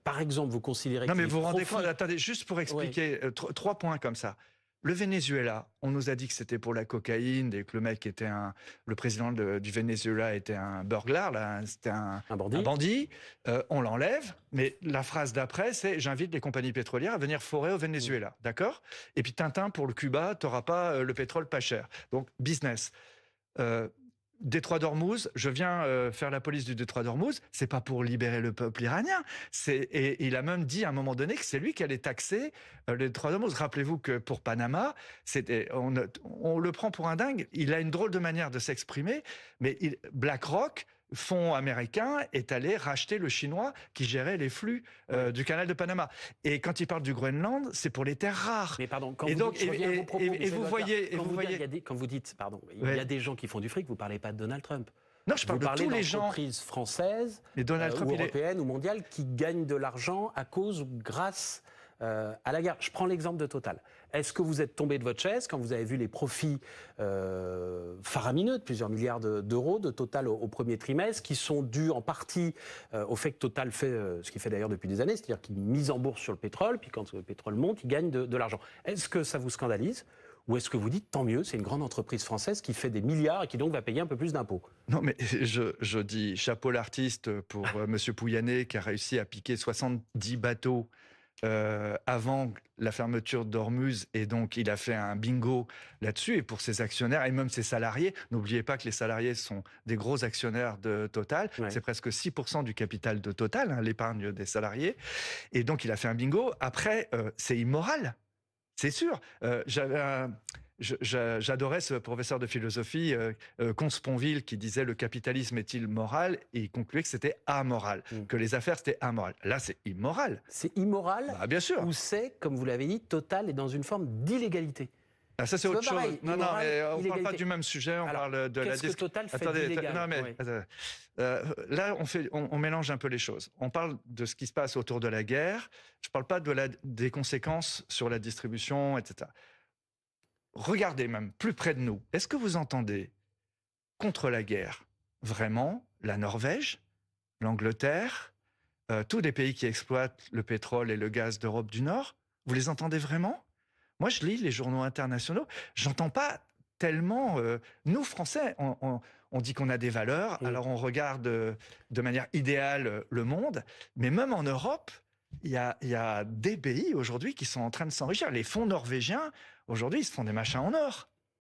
par exemple, vous considérez Non, que mais vous vous rendez compte, attendez, juste pour expliquer, 3 points comme ça. Le Venezuela, on nous a dit que c'était pour la cocaïne et que le mec était le président du Venezuela était un burglar, là, c'était un bandit. On l'enlève, mais la phrase d'après, c'est « J'invite les compagnies pétrolières à venir forer au Venezuela ». D'accord ? Et puis Tintin, pour le Cuba, t'auras pas le pétrole pas cher. Donc, business. Détroit d'Ormuz, je viens faire la police du Détroit d'Ormuz, c'est pas pour libérer le peuple iranien. Et il a même dit à un moment donné que c'est lui qui allait taxer le Détroit d'Ormuz. Rappelez-vous que pour Panama, on le prend pour un dingue. Il a une drôle de manière de s'exprimer, mais BlackRock, fonds américain, est allé racheter le chinois qui gérait les flux du canal de Panama. Et quand il parle du Groenland, c'est pour les terres rares. Mais pardon, quand et vous donc, dites, vous voyez, quand vous dites, pardon, il y a des gens qui font du fric, vous parlez pas de Donald Trump. Non, je parle de tous les gens. D'entreprises françaises, ou européennes ou mondiales qui gagnent de l'argent à cause ou grâce à la guerre. Je prends l'exemple de Total. Est-ce que vous êtes tombé de votre chaise quand vous avez vu les profits faramineux de plusieurs milliards d'euros de Total au premier trimestre, qui sont dus en partie au fait que Total fait ce qu'il fait d'ailleurs depuis des années, c'est-à-dire qu'il mise en bourse sur le pétrole, puis quand le pétrole monte, il gagne de l'argent. Est-ce que ça vous scandalise ? Ou est-ce que vous dites, tant mieux, c'est une grande entreprise française qui fait des milliards et qui donc va payer un peu plus d'impôts ? Non, mais je dis chapeau l'artiste pour Monsieur Pouyanné qui a réussi à piquer 70 bateaux avant la fermeture d'Ormuz, et donc il a fait un bingo là-dessus, et pour ses actionnaires et même ses salariés, n'oubliez pas que les salariés sont des gros actionnaires de Total, c'est presque 6% du capital de Total, hein, l'épargne des salariés, et donc il a fait un bingo. Après, c'est immoral. C'est sûr. J'adorais ce professeur de philosophie, Comte-Sponville, qui disait « Le capitalisme est-il moral ?» et il concluait que c'était amoral, que les affaires c'était amoral. Là, c'est immoral. C'est immoral. Bien sûr. Ou c'est, comme vous l'avez dit, Total est dans une forme d'illégalité. Ah, ça, c'est autre chose. Pareil, non, mais on ne parle pas du même sujet, on parle de la... Qu'est-ce que Total fait d'illégal ? Non, mais là, on mélange un peu les choses. On parle de ce qui se passe autour de la guerre, je ne parle pas des conséquences sur la distribution, etc. Regardez même plus près de nous. Est-ce que vous entendez contre la guerre vraiment la Norvège, l'Angleterre, tous les pays qui exploitent le pétrole et le gaz d'Europe du Nord? Vous les entendez vraiment? Moi, je lis les journaux internationaux, j'entends pas tellement... nous, Français, on dit qu'on a des valeurs, alors on regarde de manière idéale le monde, mais même en Europe, il y a des pays aujourd'hui qui sont en train de s'enrichir. Les fonds norvégiens, aujourd'hui, ils se font des machins en or.